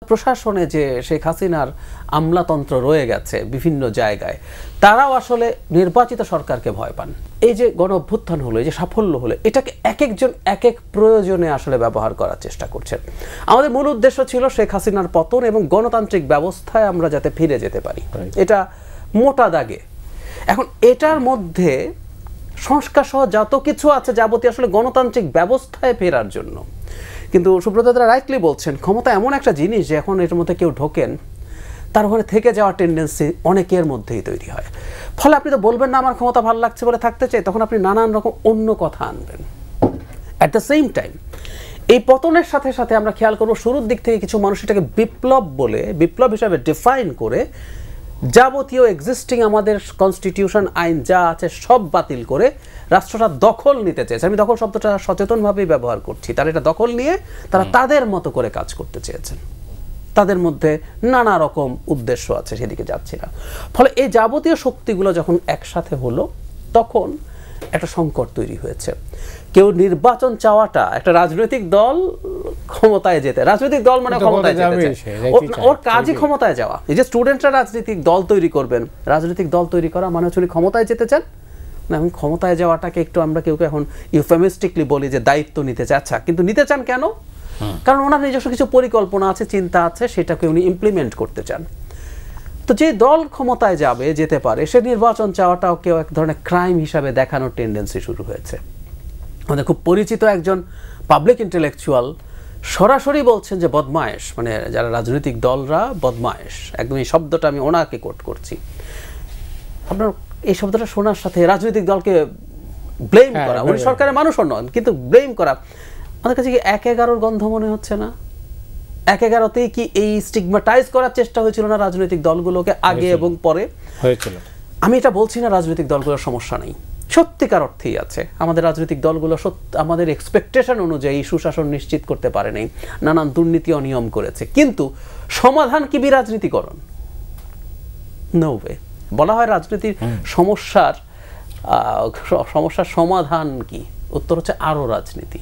প্রশাসনে যে শেখ হাসিনার আমলাতন্ত্র রয়ে গেছে বিভিন্ন জায়গায়, তারাও আসলে নির্বাচিত সরকারকে ভয় পান। এই যে গণ অভ্যুত্থান হলো, এই যে সাফল্য হলো, এটাকে এক একজন এক এক প্রয়োজনে আসলে ব্যবহার করার চেষ্টা করছেন। আমাদের মূল উদ্দেশ্য ছিল শেখ হাসিনার পতন এবং গণতান্ত্রিক ব্যবস্থায় আমরা যাতে ফিরে যেতে পারি, এটা মোটা দাগে। এখন এটার মধ্যে সংস্কার সহ যত কিছু আছে যাবতীয় আসলে গণতান্ত্রিক ব্যবস্থায় ফেরার জন্য। কিন্তু সুব্রতরা রাইটলি বলছেন, ক্ষমতা এমন একটা জিনিস যে এখন এটার মধ্যে কেউ ঢোকেন, তার ওখানে থেকে যাওয়ার টেন্ডেন্সি অনেকের মধ্যেই তৈরি হয়। ফলে আপনি তো বলবেন না আমার ক্ষমতা ভালো লাগছে বলে থাকতে চাই, তখন আপনি নানান রকম অন্য কথা আনবেন। অ্যাট দ্য সেম টাইম এই পতনের সাথে সাথে আমরা খেয়াল করবো শুরুর দিক থেকে কিছু মানুষ এটাকে বিপ্লব বলে, বিপ্লব হিসাবে ডিফাইন করে যাবতীয় এক্সিস্টিং আমাদের কনস্টিটিউশন আইন যা আছে সব বাতিল করে রাষ্ট্রটা দখল নিতে চেয়েছে। আমি দখল শব্দটা সচেতনভাবেই ব্যবহার করছি। তারা এটা দখল নিয়ে তারা তাদের মতো করে কাজ করতে চেয়েছেন। তাদের মধ্যে নানা রকম উদ্দেশ্য আছে, সেদিকে যাচ্ছি না। ফলে এই যাবতীয় শক্তিগুলো যখন একসাথে হলো, তখন একটা সংকট তৈরি হয়েছে। কেউ নির্বাচন চাওয়াটা, একটা রাজনৈতিক দল ক্ষমতায় যেতে, রাজনৈতিক দল মানে ক্ষমতায় যেতে চায়, ওর কাজই ক্ষমতায় যাওয়া। এই যে স্টুডেন্টরা রাজনৈতিক দল তৈরি করবেন, রাজনৈতিক দল তৈরি করা মানে হচ্ছে উনি ক্ষমতায় যেতে চান না। এখন ক্ষমতায় যাওয়াটাকে একটু আমরা কেউ এখন ইউফেমিস্টিকলি বলি যে দায়িত্ব নিতে চান। আচ্ছা, কিন্তু নিতে চান কেন? কারণ ওনার নিজস্ব কিছু পরিকল্পনা আছে, চিন্তা আছে, সেটাকে উনি ইমপ্লিমেন্ট করতে চান। তো যে দল ক্ষমতায় যাবে, যেতে পারে, সে নির্বাচন চাওয়াটাও কেউ এক ধরনের ক্রাইম হিসাবে দেখানোর টেন্ডেন্সি শুরু হয়েছে। আমাদের খুব পরিচিত একজন পাবলিক ইন্টেলেকচুয়াল সরাসরি বলছেন যে বদমায়েশ, মানে যারা রাজনৈতিক দলরা বদমায়েশ, একদম এই শব্দটা আমি ওনাকে কোট করছি। আপনার এই শব্দটা শোনার সাথে রাজনৈতিক দলকে ব্লেম করা, উনি সরকারের মানুষও নন, কিন্তু ব্লেম করা আমাদের কাছে কি ১/১১ গন্ধ মনে হচ্ছে না? ১/১১তেই কি এই স্টিগমাটাইজ করার চেষ্টা হয়েছিল না রাজনৈতিক দলগুলোকে আগে এবং পরে? হয়েছিল। আমি এটা বলছি না রাজনৈতিক দলগুলোর সমস্যা নেই, সত্যিকার অর্থেই আছে। আমাদের রাজনৈতিক দলগুলো আমাদের এক্সপেকটেশন অনুযায়ী সুশাসন নিশ্চিত করতে পারে নাই, নানান দুর্নীতি অনিয়ম করেছে। কিন্তু সমাধান কি বিরাজনীতিকরণ? No way. বলা হয় রাজনীতির সমস্যার সমাধান কি? উত্তর হচ্ছে আরো রাজনীতি।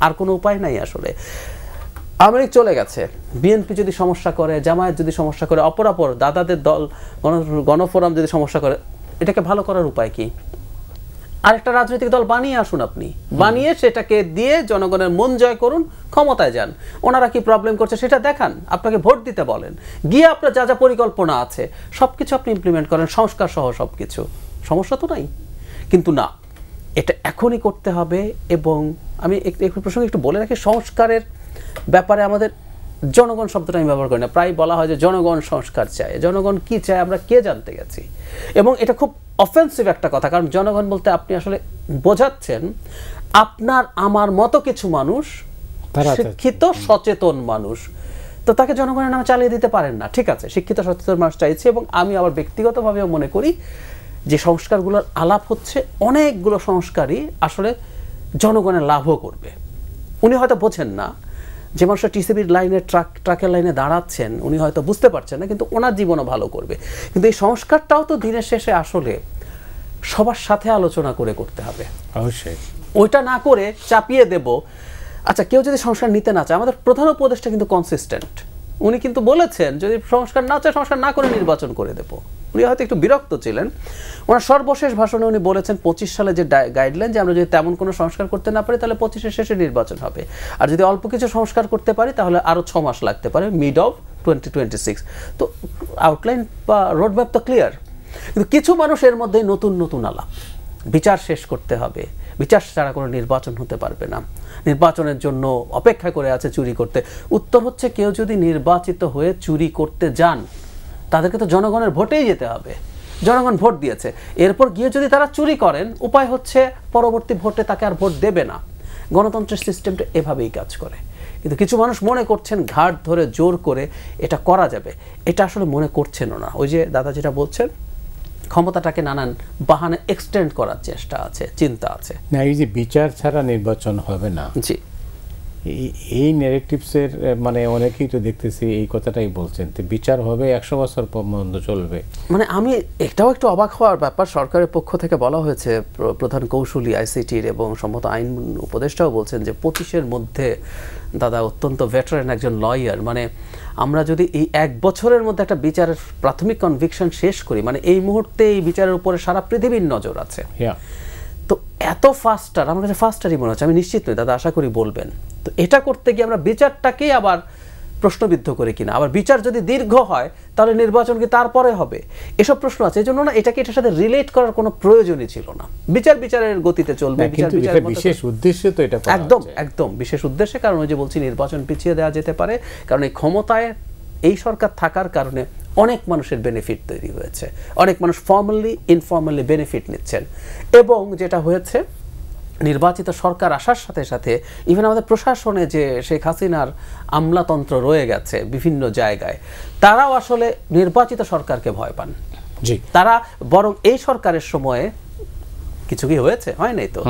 আর কোনো উপায় নাই আসলে। আওয়ামী লীগ চলে গেছে, বিএনপি যদি সমস্যা করে, জামায়াত যদি সমস্যা করে, অপরাপর দাদাদের দল গণফোরাম যদি সমস্যা করে, এটাকে ভালো করার উপায় কি? আরেকটা রাজনৈতিক দল বানিয়ে আসুন আপনি, বানিয়ে সেটাকে দিয়ে জনগণের মন জয় করুন, ক্ষমতায় যান। ওনারা কি প্রবলেম করছে সেটা দেখান, আপনাকে ভোট দিতে বলেন, গিয়ে আপনার যা যা পরিকল্পনা আছে সবকিছু আপনি ইমপ্লিমেন্ট করেন, সংস্কার সহ সবকিছু। সমস্যা তো নাই। কিন্তু না, এটা এখনই করতে হবে। এবং আমি একটু প্রসঙ্গে একটু বলে রাখি, সংস্কারের ব্যাপারে আমাদের জনগণ শব্দটা আমি ব্যবহার করি না। প্রায় বলা হয় যে জনগণ সংস্কার চায়। জনগণ কি চায় আমরা কে জানতে গেছি? এবং এটা খুব অফেন্সিভ একটা কথা, কারণ জনগণ বলতে আপনি আসলে বোঝাচ্ছেন আপনার আমার মতো কিছু মানুষ, শিক্ষিত সচেতন মানুষ, তো তাকে জনগণের নামে চালিয়ে দিতে পারেন না। ঠিক আছে, শিক্ষিত সচেতন মানুষ চাইছে। এবং আমি আবার ব্যক্তিগতভাবেও মনে করি যে সংস্কারগুলোর আলাপ হচ্ছে, অনেকগুলো সংস্কারই আসলে জনগণের লাভও করবে। উনি হয়তো বোঝেন না যে মানুষটা টিসিবির লাইনে ট্রাকের লাইনে দাঁড়াচ্ছেন, উনি হয়তো বুঝতে পারছেন না, কিন্তু ওনার জীবনও ভালো করবে। কিন্তু এই সংস্কারটাও তো দিনের শেষে আসলে সবার সাথে আলোচনা করে করতে হবে। অবশ্যই ওইটা না করে চাপিয়ে দেব। আচ্ছা, কেউ যদি সংস্কার নিতে না চায়, আমাদের প্রধান উপদেষ্টা কিন্তু কনসিস্টেন্ট। উনি কিন্তু বলেছেন যদি সংস্কার না চায়, সংস্কার না করে নির্বাচন করে দেব। উনি হয়তো একটু বিরক্ত ছিলেন। ওনার সর্বশেষ ভাষণে উনি বলেছেন ২৫ সালে যে গাইডলাইন, যে আমরা যদি তেমন কোনো সংস্কার করতে না পারি তাহলে ২৫-এর শেষে নির্বাচন হবে, আর যদি অল্প কিছু সংস্কার করতে পারি তাহলে আরও ৬ মাস লাগতে পারে, মিড অফ 2026। তো আউটলাইন বা রোডম্যাপ তো ক্লিয়ার। কিন্তু কিছু মানুষ এর মধ্যে নতুন নতুন আলাপ, বিচার শেষ করতে হবে, বিচার ছাড়া কোনো নির্বাচন হতে পারবে না, নির্বাচনের জন্য অপেক্ষা করে আছে চুরি করতে। উত্তর হচ্ছে, কেউ যদি নির্বাচিত হয়ে চুরি করতে যান, তাদেরকে তো জনগণের ভোটেই যেতে হবে। জনগণ ভোট দিয়েছে, এরপর গিয়ে যদি তারা চুরি করেন, উপায় হচ্ছে পরবর্তী ভোটে তাকে আর ভোট দেবে না। গণতন্ত্রের সিস্টেমটা এভাবেই কাজ করে। কিন্তু কিছু মানুষ মনে করছেন ঘাট ধরে জোর করে এটা করা যাবে। এটা আসলে মনে করছেনও না। ওই যে দাদা যেটা বলছেন, ক্ষমতাটাকে নানান বাহানে এক্সটেন্ড করার চেষ্টা আছে, চিন্তা আছে। না, এই যে বিচার ছাড়া নির্বাচন হবে না, জি, এই ন্যারেটিভসের মানে অনেকেই তো দেখতেছি এই কথাটাই বলছেন, তো বিচার হবে 100 বছর পর্যন্ত চলবে। মানে আমি এটাও একটু অবাক হওয়ার ব্যাপার, সরকারের পক্ষ থেকে বলা হয়েছে, প্রধান কৌশলী আইসিটির এবং সম্মত আইন উপদেষ্টাও বলছেন যে 25-এর মধ্যে দাদা অত্যন্ত ভেটারেন একজন লয়ার, মানে আমরা যদি এই 1 বছরের মধ্যে একটা বিচারের প্রাথমিক কনভিকশন শেষ করি, মানে এই মুহূর্তে এই বিচারের উপরে সারা পৃথিবীর নজর আছে, তো এত ফাস্টার আমার কাছে ফাস্টারই মনে হচ্ছে, আমি নিশ্চিত নই দাদা, আশা করি বলবেন। তো এটা করতে গিয়ে আমরা বিচারটাকেই আবার প্রশ্নবিদ্ধ করে কিনা, আবার বিচার যদি দীর্ঘ হয় তাহলে নির্বাচন কি তারপরে হবে, এসব প্রশ্ন আছে। এই জন্য না এটাকে এটার সাথে রিলেট করার কোনো প্রয়োজনই ছিল না। বিচারের গতিতে চলবে, বিশেষ উদ্দেশ্যে তো এটা একদম একদম বিশেষ উদ্দেশ্যে, কারণ ওই যে বলছি নির্বাচন পিছিয়ে দেওয়া যেতে পারে, কারণ এই ক্ষমতায় এই সরকার থাকার কারণে অনেক মানুষের বেনিফিট তৈরি হয়েছে, অনেক মানুষ ফর্মালি ইনফর্মালি বেনিফিট নিচ্ছেন, এবং যেটা হয়েছে নির্বাচিত সরকার আসার সাথে সাথে ইভেন আমাদের প্রশাসনে যে শেখ হাসিনার আমলাতন্ত্র রয়ে গেছে বিভিন্ন জায়গায়, তারাও আসলে নির্বাচিত সরকারকে ভয় পান। তারা বরং এই সরকারের সময়ে কিছু কি হয়েছে, হয় নাই তো,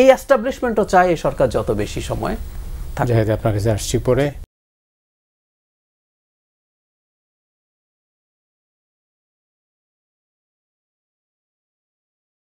এই এস্টাবলিশমেন্টও চায় এই সরকার যত বেশি সময় থাকে। আপনার কাছে আসছি পরে।